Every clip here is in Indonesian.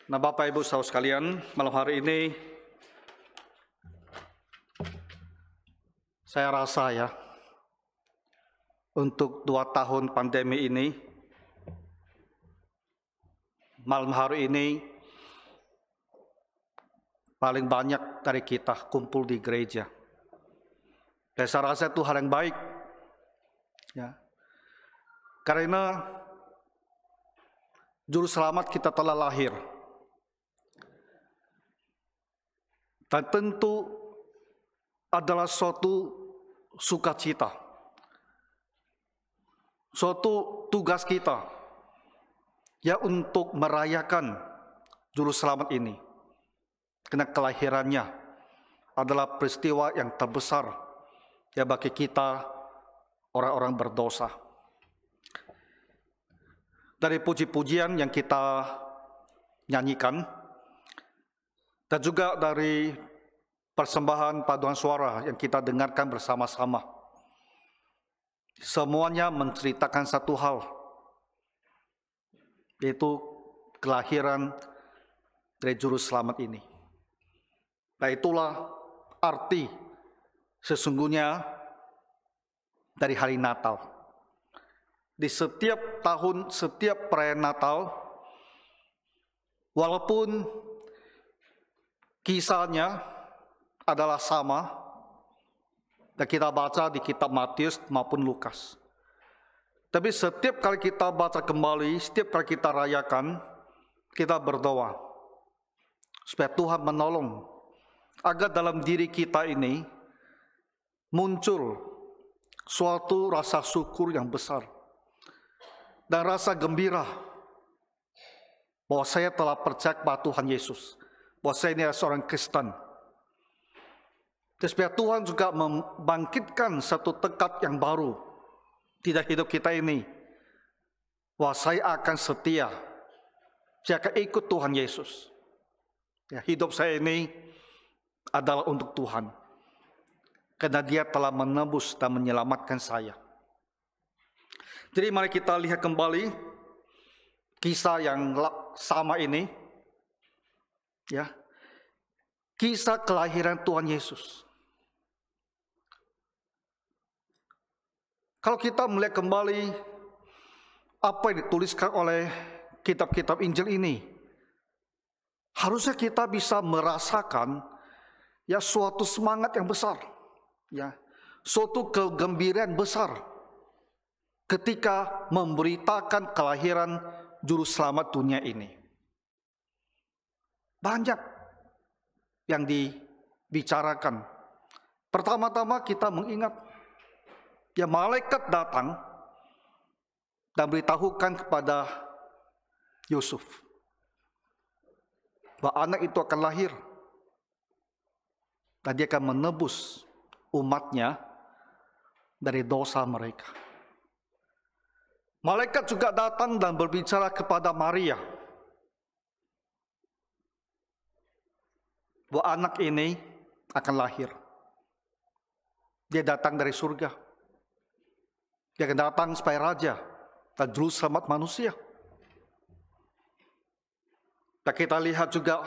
Nah, Bapak Ibu saudara sekalian, malam hari ini saya rasa ya, untuk 2 tahun pandemi ini, malam hari ini paling banyak dari kita kumpul di gereja. Dan saya rasa itu hal yang baik, ya. Karena Juru Selamat kita telah lahir. Dan tentu adalah suatu sukacita, suatu tugas kita ya untuk merayakan Juru Selamat ini. Karena kelahirannya adalah peristiwa yang terbesar ya bagi kita orang-orang berdosa. Dari puji-pujian yang kita nyanyikan, dan juga dari persembahan paduan suara yang kita dengarkan bersama-sama, semuanya menceritakan satu hal, yaitu kelahiran dari Juru Selamat ini. Nah, itulah arti sesungguhnya dari hari Natal. Di setiap tahun, setiap perayaan Natal, walaupun kisahnya adalah sama, dan kita baca di kitab Matius maupun Lukas. Tapi setiap kali kita baca kembali, setiap kali kita rayakan, kita berdoa supaya Tuhan menolong agar dalam diri kita ini muncul suatu rasa syukur yang besar dan rasa gembira bahwa saya telah percaya kepada Tuhan Yesus, bahwa saya ini adalah seorang Kristen. Supaya Tuhan juga membangkitkan satu tekad yang baru di dalam hidup kita ini, bahwa saya akan setia, saya akan ikut Tuhan Yesus. Ya, hidup saya ini adalah untuk Tuhan, karena Dia telah menebus dan menyelamatkan saya. Jadi mari kita lihat kembali kisah yang sama ini, ya, kisah kelahiran Tuhan Yesus. Kalau kita melihat kembali apa yang dituliskan oleh kitab-kitab Injil ini, harusnya kita bisa merasakan ya suatu semangat yang besar, ya, suatu kegembiraan besar ketika memberitakan kelahiran Juru Selamat dunia ini. Banyak yang dibicarakan. Pertama-tama kita mengingat ya malaikat datang dan beritahukan kepada Yusuf bahwa anak itu akan lahir dan dia akan menebus umatnya dari dosa mereka. Malaikat juga datang dan berbicara kepada Maria bahwa anak ini akan lahir. Dia datang dari surga. Dia akan datang sebagai raja dan juru selamat manusia. Dan kita lihat juga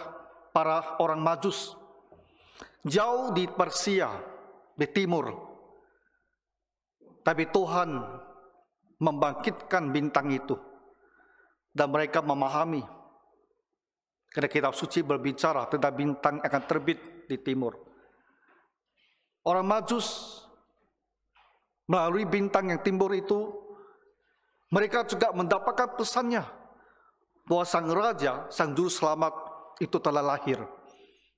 para orang Majus jauh di Persia, di timur. Tapi Tuhan membangkitkan bintang itu dan mereka memahami, karena kitab suci berbicara tentang bintang akan terbit di timur. Orang Majus melalui bintang yang timur itu, mereka juga mendapatkan pesannya bahwa sang raja, sang juru selamat itu telah lahir.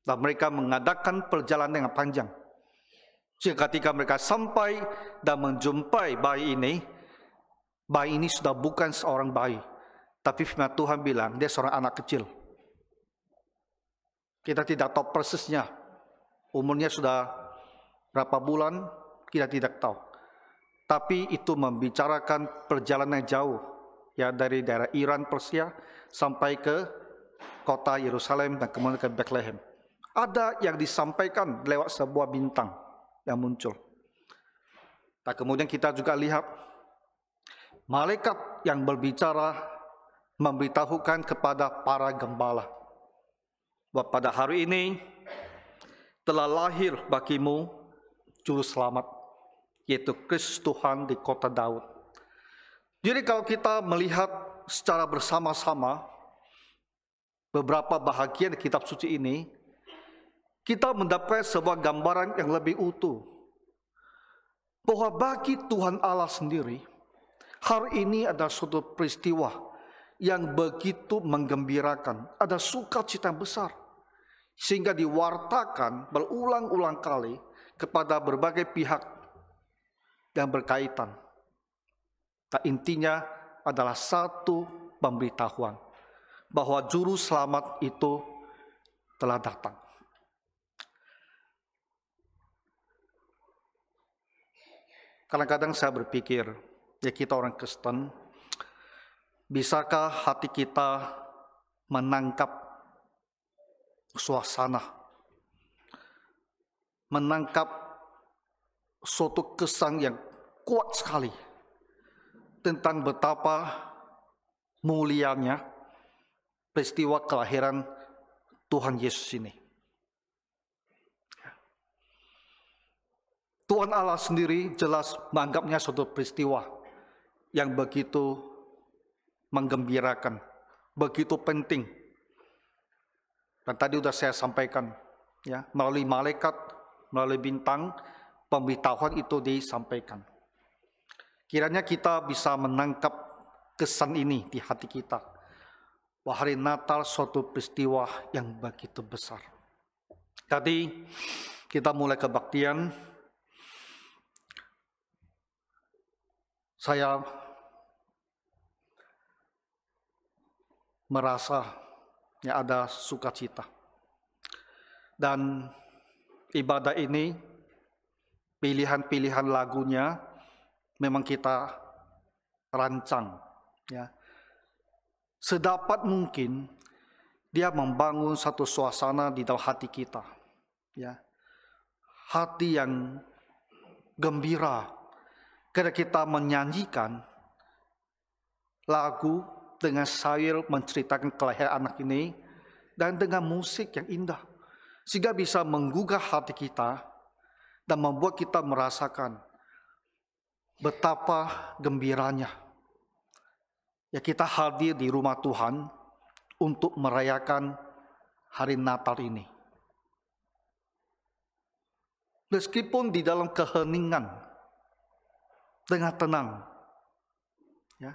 Dan mereka mengadakan perjalanan yang panjang. Sehingga ketika mereka sampai dan menjumpai bayi ini sudah bukan seorang bayi, tapi firman Tuhan bilang dia seorang anak kecil. Kita tidak tahu persisnya umurnya sudah berapa bulan, kita tidak tahu. Tapi itu membicarakan perjalanan jauh, ya, dari daerah Iran, Persia sampai ke kota Yerusalem dan kemudian ke Bethlehem. Ada yang disampaikan lewat sebuah bintang yang muncul. Dan kemudian kita juga lihat malaikat yang berbicara memberitahukan kepada para gembala bahwa pada hari ini telah lahir bagimu Juru Selamat, yaitu Kristus Tuhan di kota Daud. Jadi kalau kita melihat secara bersama-sama beberapa bahagian kitab suci ini, kita mendapat sebuah gambaran yang lebih utuh, bahwa bagi Tuhan Allah sendiri, hari ini ada suatu peristiwa yang begitu menggembirakan, ada sukacita yang besar, sehingga diwartakan berulang-ulang kali kepada berbagai pihak yang berkaitan. Nah, intinya adalah satu pemberitahuan bahwa Juru Selamat itu telah datang. Kadang-kadang saya berpikir, ya kita orang Kristen, bisakah hati kita menangkap suasana, menangkap suatu kesan yang kuat sekali tentang betapa mulianya peristiwa kelahiran Tuhan Yesus ini. Tuhan Allah sendiri jelas menganggapnya suatu peristiwa yang begitu menggembirakan, begitu penting. Dan tadi sudah saya sampaikan, ya, melalui malaikat, melalui bintang, pemberitahuan itu disampaikan. Kiranya kita bisa menangkap kesan ini di hati kita, bahwa hari Natal suatu peristiwa yang begitu besar. Tadi kita mulai kebaktian. Saya merasa ya ada sukacita. Dan ibadah ini, pilihan-pilihan lagunya memang kita rancang, ya. Sedapat mungkin dia membangun satu suasana di dalam hati kita, ya. Hati yang gembira karena kita menyanyikan lagu dengan syair menceritakan kelahiran anak ini dan dengan musik yang indah, sehingga bisa menggugah hati kita dan membuat kita merasakan betapa gembiranya ya kita hadir di rumah Tuhan untuk merayakan hari Natal ini. Meskipun di dalam keheningan, dengan tenang, ya.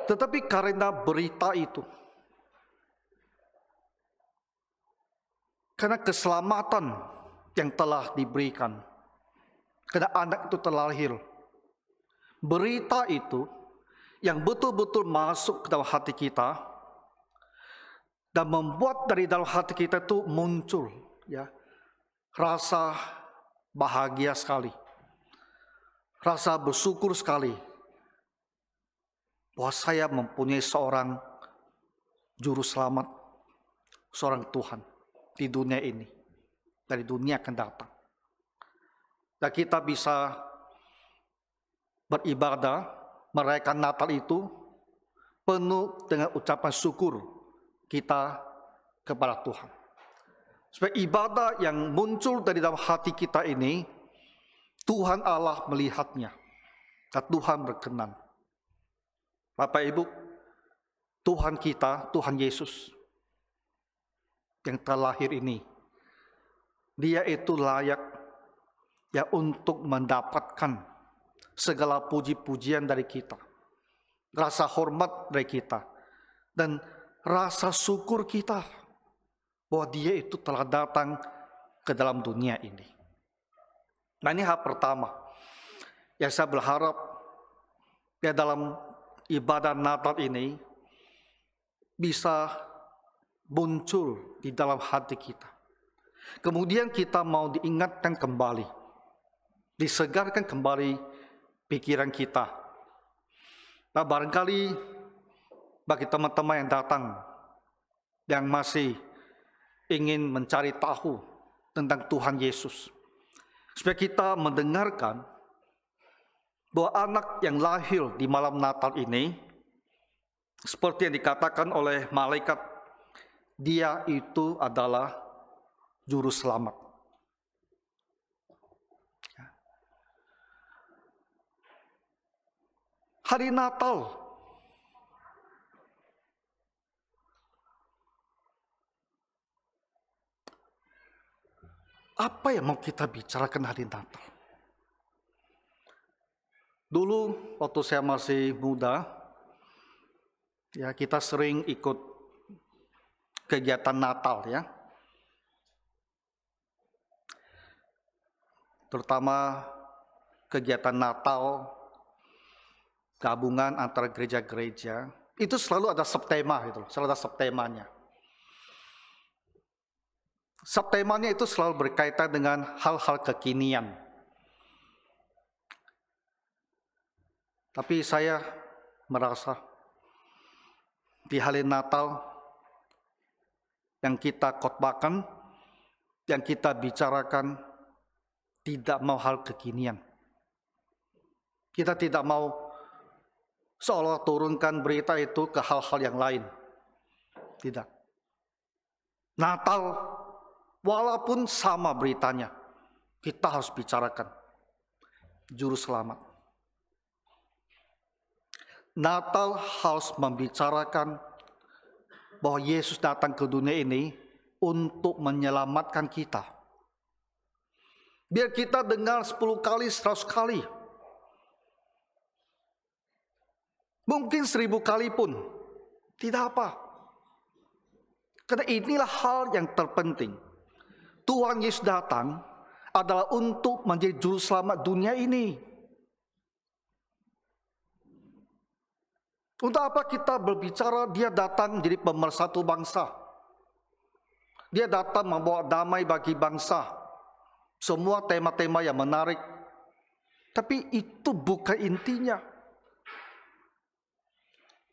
Tetapi karena berita itu, karena keselamatan yang telah diberikan, karena anak itu telah lahir, berita itu yang betul-betul masuk ke dalam hati kita dan membuat dari dalam hati kita itu muncul, ya, rasa bahagia sekali, rasa bersyukur sekali bahwa saya mempunyai seorang Juru Selamat, seorang Tuhan di dunia ini, dari dunia akan datang. Dan kita bisa beribadah, merayakan Natal itu penuh dengan ucapan syukur kita kepada Tuhan. Supaya ibadah yang muncul dari dalam hati kita ini, Tuhan Allah melihatnya dan Tuhan berkenan. Bapak Ibu, Tuhan kita, Tuhan Yesus yang telah lahir ini, Dia itu layak ya untuk mendapatkan segala puji-pujian dari kita, rasa hormat dari kita, dan rasa syukur kita bahwa Dia itu telah datang ke dalam dunia ini. Nah, ini hal pertama yang saya berharap ya dalam ibadah Natal ini bisa muncul di dalam hati kita. Kemudian kita mau diingatkan kembali, disegarkan kembali pikiran kita. Nah, barangkali bagi teman-teman yang datang, yang masih ingin mencari tahu tentang Tuhan Yesus, supaya kita mendengarkan bahwa anak yang lahir di malam Natal ini, seperti yang dikatakan oleh malaikat Dia itu adalah juru selamat. Hari Natal, apa yang mau kita bicarakan hari Natal? Dulu waktu saya masih muda, ya kita sering ikut kegiatan Natal ya. Terutama kegiatan Natal gabungan antara gereja-gereja, itu selalu ada subtema gitu, selalu ada subtemanya. Subtemanya itu selalu berkaitan dengan hal-hal kekinian. Tapi saya merasa di hari Natal yang kita khotbahkan, yang kita bicarakan tidak mau hal kekinian. Kita tidak mau seolah turunkan berita itu ke hal-hal yang lain. Tidak. Natal, walaupun sama beritanya, kita harus bicarakan juru selamat. Natal harus membicarakan bahwa Yesus datang ke dunia ini untuk menyelamatkan kita. Biar kita dengar 10 kali, 100 kali. Mungkin 1000 kali pun. Tidak apa. Karena inilah hal yang terpenting. Tuhan Yesus datang adalah untuk menjadi juru selamat dunia ini. Untuk apa kita berbicara dia datang menjadi pemersatu bangsa? Dia datang membawa damai bagi bangsa. Semua tema-tema yang menarik. Tapi itu bukan intinya.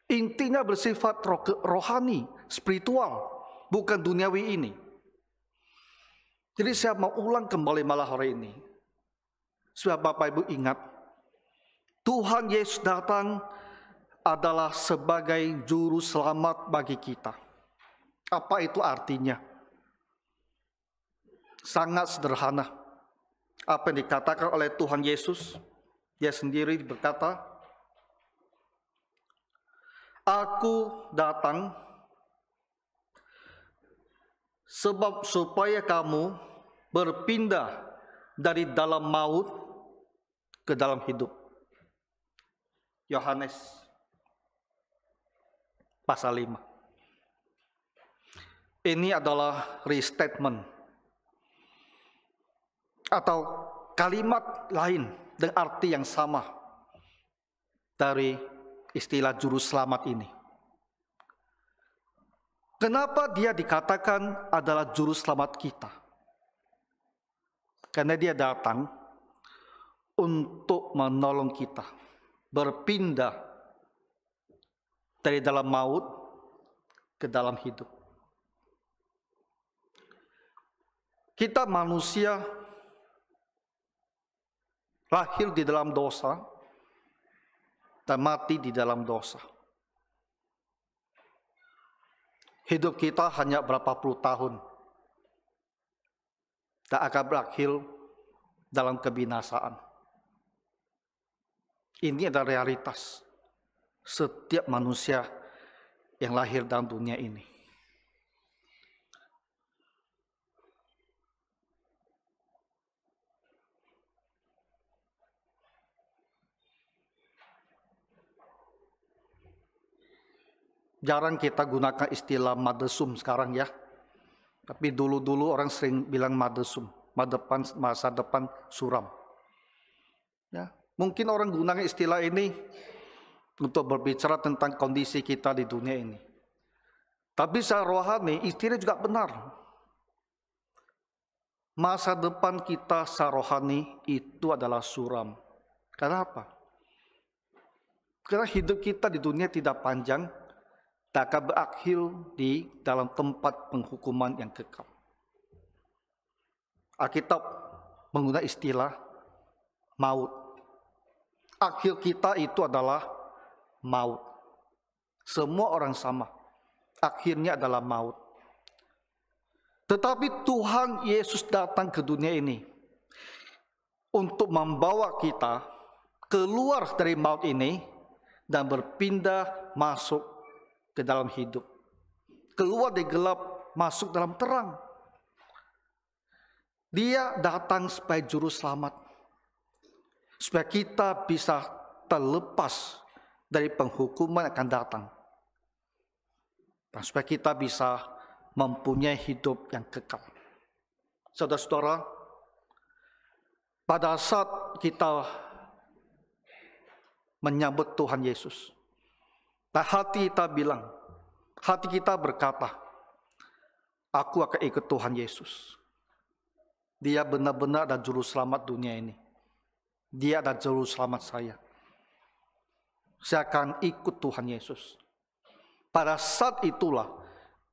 Intinya bersifat rohani, spiritual, bukan duniawi ini. Jadi saya mau ulang kembali malah hari ini. Supaya Bapak Ibu ingat, Tuhan Yesus datang adalah sebagai juru selamat bagi kita. Apa itu artinya? Sangat sederhana. Apa yang dikatakan oleh Tuhan Yesus, dia sendiri berkata, Aku datang sebab supaya kamu berpindah dari dalam maut ke dalam hidup. Yohanes pasal 5. Ini adalah restatement atau kalimat lain dengan arti yang sama dari istilah juru selamat ini. Kenapa dia dikatakan adalah juru selamat kita? Karena dia datang untuk menolong kita berpindah dari dalam maut ke dalam hidup. Kita manusia lahir di dalam dosa dan mati di dalam dosa. Hidup kita hanya berapa puluh tahun dan akan berakhir dalam kebinasaan. Ini adalah realitas setiap manusia yang lahir dalam dunia ini. Jarang kita gunakan istilah madesum sekarang ya. Tapi dulu-dulu orang sering bilang madesum, masa depan suram. Ya, mungkin orang gunakan istilah ini untuk berbicara tentang kondisi kita di dunia ini. Tapi secara rohani, istilah juga benar. Masa depan kita secara rohani itu adalah suram. Kenapa? Karena hidup kita di dunia tidak panjang, tak akan berakhir di dalam tempat penghukuman yang kekal. Alkitab menggunakan istilah maut. Akhir kita itu adalah maut. Semua orang sama. Akhirnya adalah maut. Tetapi Tuhan Yesus datang ke dunia ini untuk membawa kita keluar dari maut ini dan berpindah masuk ke dalam hidup. Keluar dari gelap, masuk dalam terang. Dia datang sebagai juru selamat, supaya kita bisa terlepas dari penghukuman yang akan datang, dan supaya kita bisa mempunyai hidup yang kekal. Saudara-saudara, pada saat kita menyambut Tuhan Yesus, dan hati kita berkata, aku akan ikut Tuhan Yesus. Dia benar-benar adalah juru selamat dunia ini. Dia adalah juru selamat saya. Saya akan ikut Tuhan Yesus. Pada saat itulah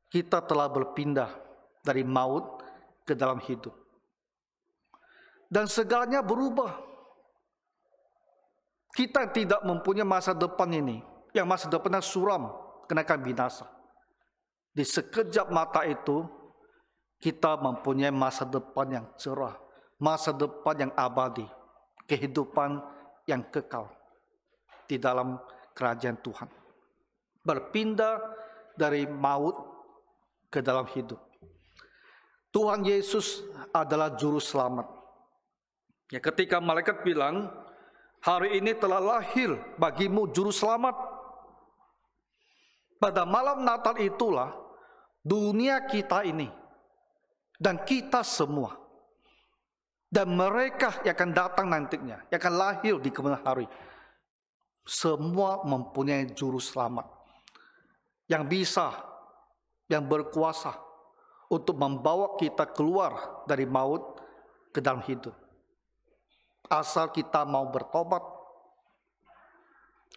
kita telah berpindah dari maut ke dalam hidup. Dan segalanya berubah. Kita tidak mempunyai masa depan ini, yang masa depannya suram, kenakan binasa. Di sekejap mata itu, kita mempunyai masa depan yang cerah, masa depan yang abadi, kehidupan yang kekal di dalam kerajaan Tuhan. Berpindah dari maut ke dalam hidup. Tuhan Yesus adalah juru selamat. Ya, ketika malaikat bilang, hari ini telah lahir bagimu juru selamat. Pada malam Natal itulah dunia kita ini dan kita semua dan mereka yang akan datang nantinya, yang akan lahir di kemudian hari, semua mempunyai juru selamat yang bisa, yang berkuasa untuk membawa kita keluar dari maut ke dalam hidup. Asal kita mau bertobat,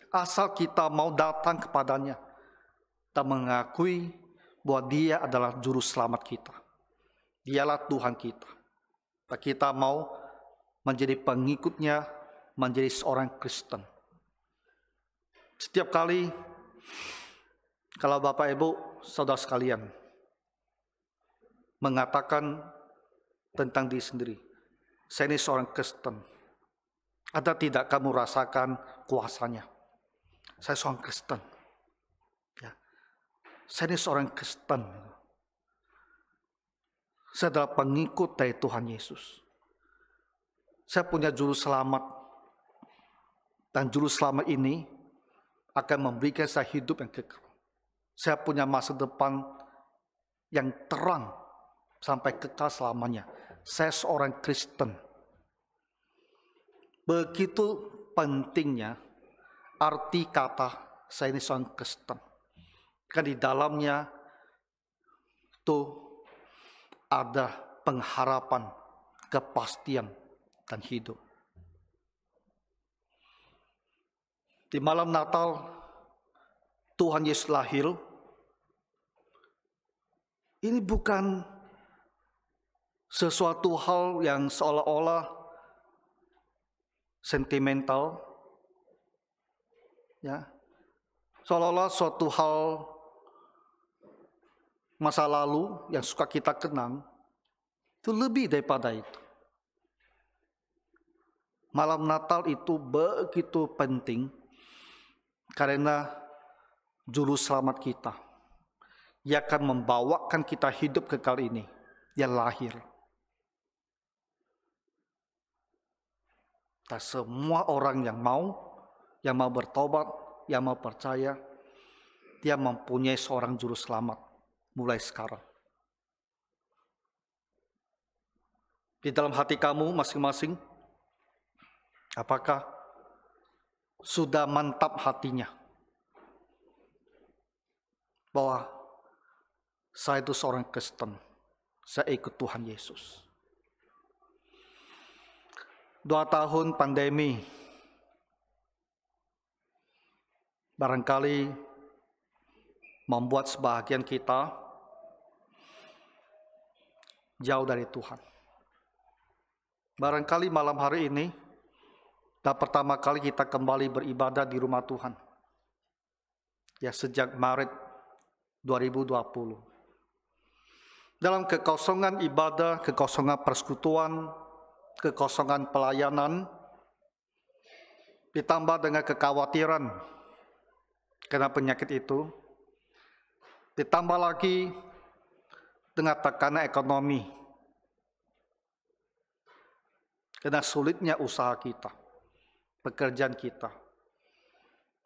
asal kita mau datang kepadanya dan mengakui bahwa Dia adalah juru selamat kita. Dialah Tuhan kita. Dan kita mau menjadi pengikutnya, menjadi seorang Kristen. Setiap kali kalau Bapak Ibu saudara sekalian mengatakan tentang diri sendiri, saya ini seorang Kristen, ada tidak kamu rasakan kuasanya? Saya seorang Kristen. Ya. Saya ini seorang Kristen. Saya adalah pengikut dari Tuhan Yesus. Saya punya juru selamat. Dan juru selamat ini akan memberikan saya hidup yang kekal. Saya punya masa depan yang terang sampai kekal selamanya. Saya seorang Kristen. Begitu pentingnya arti kata saya ini seorang Kristen. Kan di dalamnya itu ada pengharapan, kepastian, dan hidup. Di malam Natal, Tuhan Yesus lahir. Ini bukan sesuatu hal yang seolah-olah sentimental, ya, seolah-olah suatu hal masa lalu yang suka kita kenang. Itu lebih daripada itu. Malam Natal itu begitu penting karena juru selamat kita yang akan membawakan kita hidup kekal ini, dia lahir. Dan semua orang yang mau bertobat, yang mau percaya, dia mempunyai seorang juru selamat mulai sekarang. Di dalam hati kamu masing-masing, apakah sudah mantap hatinya bahwa saya itu seorang Kristen, saya ikut Tuhan Yesus. 2 tahun pandemi barangkali membuat sebahagian kita jauh dari Tuhan. Barangkali malam hari ini dan pertama kali kita kembali beribadah di rumah Tuhan. Ya, sejak Maret 2020. dalam kekosongan ibadah, kekosongan persekutuan, kekosongan pelayanan, ditambah dengan kekhawatiran karena penyakit itu, ditambah lagi dengan tekanan ekonomi, karena sulitnya usaha kita, pekerjaan kita,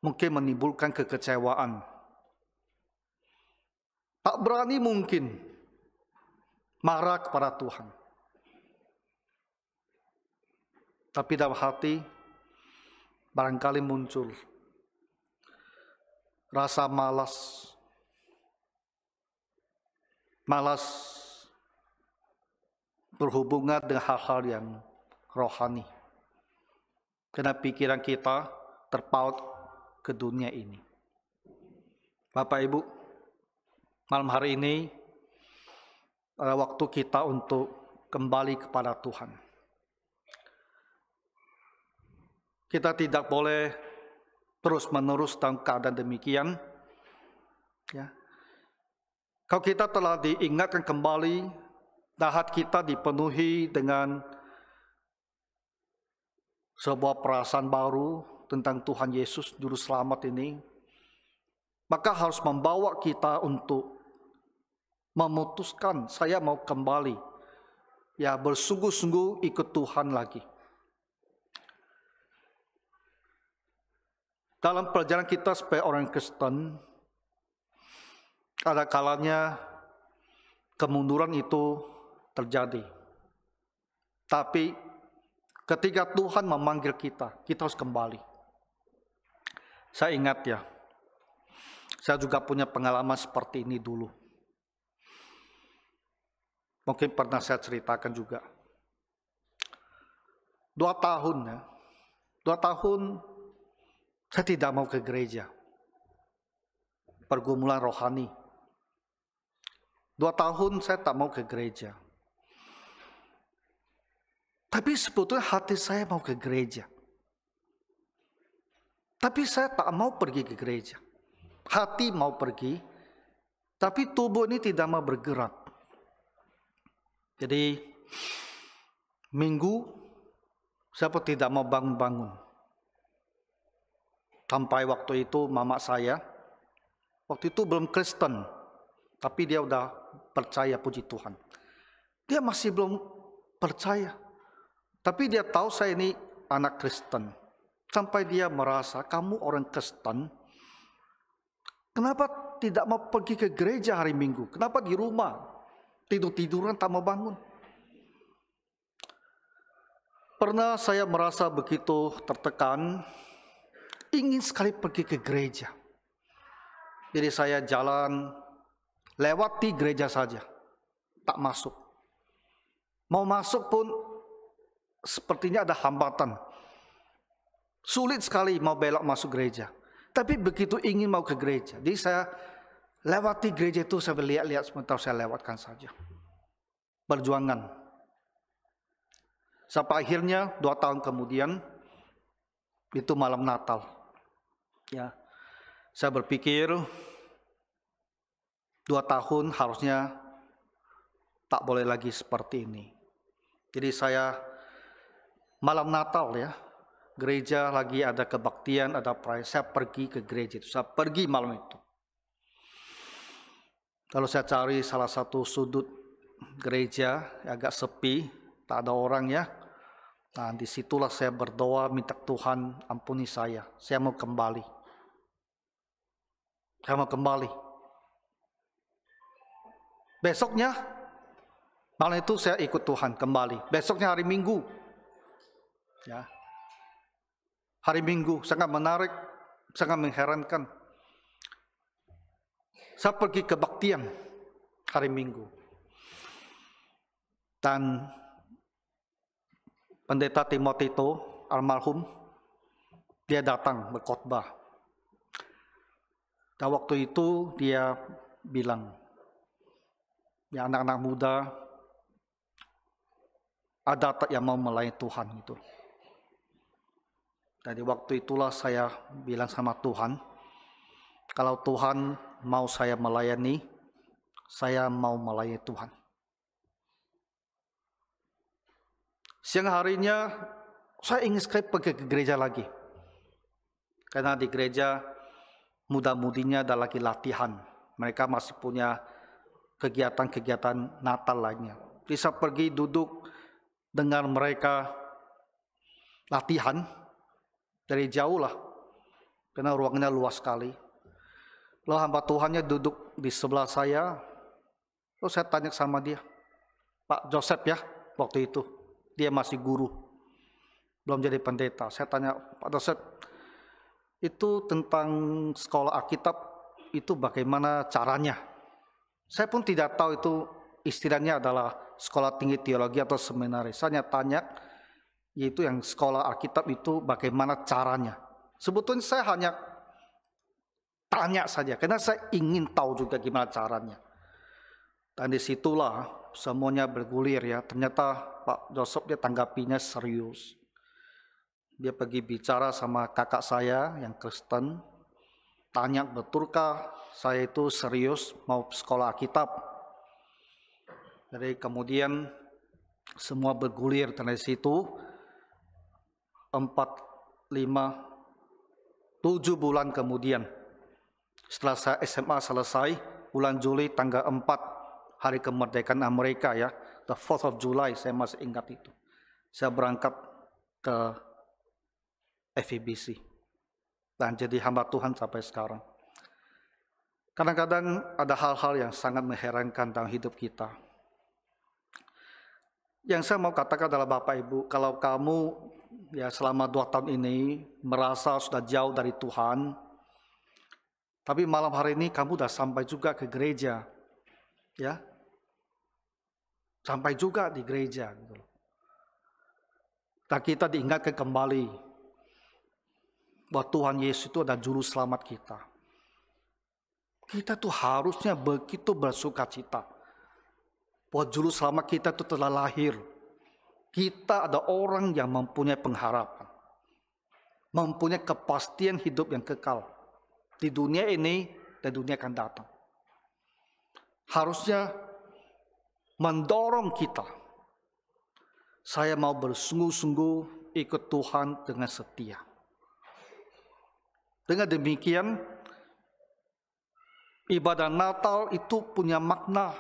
mungkin menimbulkan kekecewaan. Tak berani mungkin marah kepada Tuhan. Tapi dalam hati barangkali muncul rasa malas berhubungan dengan hal-hal yang rohani. Karena pikiran kita terpaut ke dunia ini. Bapak Ibu, malam hari ini adalah waktu kita untuk kembali kepada Tuhan. Kita tidak boleh terus-menerus dalam keadaan demikian. Ya. Kalau kita telah diingatkan kembali, dan hati kita dipenuhi dengan sebuah perasaan baru tentang Tuhan Yesus Juru Selamat ini, maka harus membawa kita untuk memutuskan, saya mau kembali, ya bersungguh-sungguh ikut Tuhan lagi. Dalam perjalanan kita sebagai orang Kristen, ada kalanya kemunduran itu terjadi. Tapi ketika Tuhan memanggil kita, kita harus kembali. Saya ingat ya, saya juga punya pengalaman seperti ini dulu. Mungkin pernah saya ceritakan juga. 2 tahun ya, 2 tahun saya tidak mau ke gereja. Pergumulan rohani. 2 tahun saya tak mau ke gereja. Tapi sebetulnya hati saya mau ke gereja. Tapi saya tak mau pergi ke gereja. Hati mau pergi, tapi tubuh ini tidak mau bergerak. Jadi minggu saya tidak mau bangun-bangun. Sampai waktu itu mama saya, waktu itu belum Kristen, tapi dia udah percaya, puji Tuhan. Dia masih belum percaya, tapi dia tahu saya ini anak Kristen. Sampai dia merasa, kamu orang Kristen, kenapa tidak mau pergi ke gereja hari Minggu? Kenapa di rumah tidur-tiduran tak mau bangun? Pernah saya merasa begitu tertekan, ingin sekali pergi ke gereja. Jadi saya jalan, lewati gereja saja, tak masuk. Mau masuk pun sepertinya ada hambatan. Sulit sekali mau belok masuk gereja. Tapi begitu ingin mau ke gereja, jadi saya lewati gereja itu, saya lihat-lihat sebentar, saya lewatkan saja. Perjuangan. Sampai akhirnya 2 tahun kemudian, itu malam Natal. Ya, saya berpikir 2 tahun harusnya tak boleh lagi seperti ini. Jadi saya malam Natal ya, gereja lagi ada kebaktian, ada perayaan, saya pergi ke gereja itu, saya pergi malam itu. Kalau saya cari salah satu sudut gereja agak sepi, tak ada orang ya. Nah, disitulah saya berdoa minta Tuhan ampuni saya mau kembali. Saya mau kembali. Besoknya, malam itu saya ikut Tuhan kembali. Besoknya hari Minggu. Ya. Hari Minggu sangat menarik, sangat mengherankan. Saya pergi kebaktian hari Minggu. Dan Pendeta Timoteo almarhum, dia datang berkhotbah. Dan waktu itu dia bilang, ya anak-anak muda, ada tak yang mau melayani Tuhan itu. Jadi waktu itulah saya bilang sama Tuhan, kalau Tuhan mau saya melayani, saya mau melayani Tuhan. Siang harinya saya ingin sekali pergi ke gereja lagi. Karena di gereja muda-mudinya ada lagi latihan. Mereka masih punya kegiatan-kegiatan Natal lainnya. Bisa pergi duduk dengan mereka latihan dari jauh lah. Karena ruangnya luas sekali. Lalu hamba Tuhannya duduk di sebelah saya. Lalu saya tanya sama dia, Pak Joseph ya, waktu itu. Dia masih guru, belum jadi pendeta. Saya tanya, Pak Joseph, itu tentang sekolah Alkitab, itu bagaimana caranya? Saya pun tidak tahu itu istilahnya adalah sekolah tinggi teologi atau seminari. Saya tanya, yaitu yang sekolah Alkitab itu bagaimana caranya. Sebetulnya saya hanya tanya saja, karena saya ingin tahu juga gimana caranya. Dan disitulah semuanya bergulir ya. Ternyata Pak Joseph dia tanggapinya serius. Dia pergi bicara sama kakak saya yang Kristen. Tanya, betulkah saya itu serius mau sekolah Alkitab? Jadi kemudian semua bergulir dari situ. 4, 5, 7 bulan kemudian, setelah saya SMA selesai, bulan Juli tanggal 4, hari kemerdekaan Amerika ya, the 4th of July, saya masih ingat itu. Saya berangkat ke FEBC dan jadi hamba Tuhan sampai sekarang. Kadang-kadang ada hal-hal yang sangat mengherankan dalam hidup kita. Yang saya mau katakan adalah Bapak Ibu, kalau kamu ya selama 2 tahun ini merasa sudah jauh dari Tuhan, tapi malam hari ini kamu sudah sampai juga ke gereja, ya, sampai juga di gereja. Dan kita diingatkan kembali bahwa Tuhan Yesus itu adalah juru selamat kita. Kita tuh harusnya begitu bersuka cita bahwa juru selamat kita itu telah lahir. Kita ada orang yang mempunyai pengharapan, mempunyai kepastian hidup yang kekal di dunia ini dan dunia akan datang. Harusnya mendorong kita, saya mau bersungguh-sungguh ikut Tuhan dengan setia. Dengan demikian, ibadah Natal itu punya makna,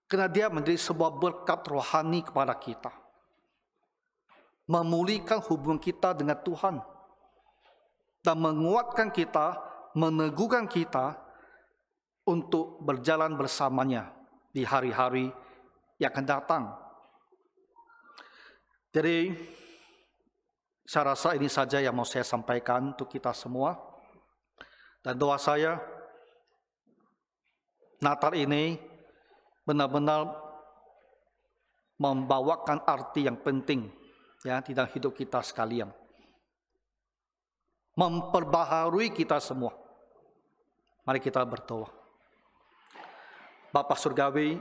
karena dia menjadi sebuah berkat rohani kepada kita, memulihkan hubungan kita dengan Tuhan, dan menguatkan kita, meneguhkan kita untuk berjalan bersamanya di hari-hari yang akan datang. Jadi, saya rasa ini saja yang mau saya sampaikan untuk kita semua. Dan doa saya, Natal ini benar-benar membawakan arti yang penting ya di dalam hidup kita sekalian. Memperbaharui kita semua. Mari kita berdoa. Bapa Surgawi,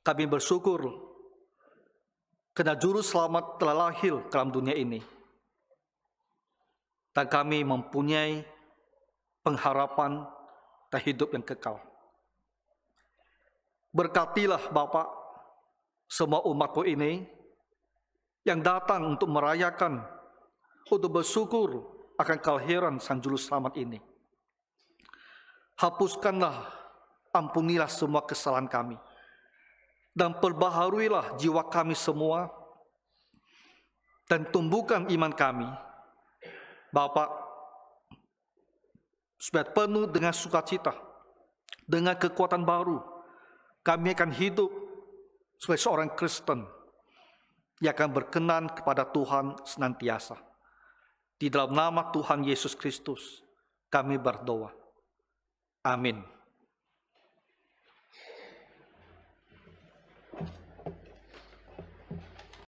kami bersyukur karena Juru Selamat telah lahir dalam dunia ini. Dan kami mempunyai pengharapan dan hidup yang kekal. Berkatilah Bapa semua umat-Mu ini yang datang untuk merayakan, untuk bersyukur akan kelahiran Sang Juru Selamat ini. Hapuskanlah, ampunilah semua kesalahan kami, dan perbaharuilah jiwa kami semua, dan tumbuhkan iman kami, Bapa, supaya penuh dengan sukacita, dengan kekuatan baru, kami akan hidup sebagai seorang Kristen yang akan berkenan kepada Tuhan senantiasa. Di dalam nama Tuhan Yesus Kristus, kami berdoa. Amin.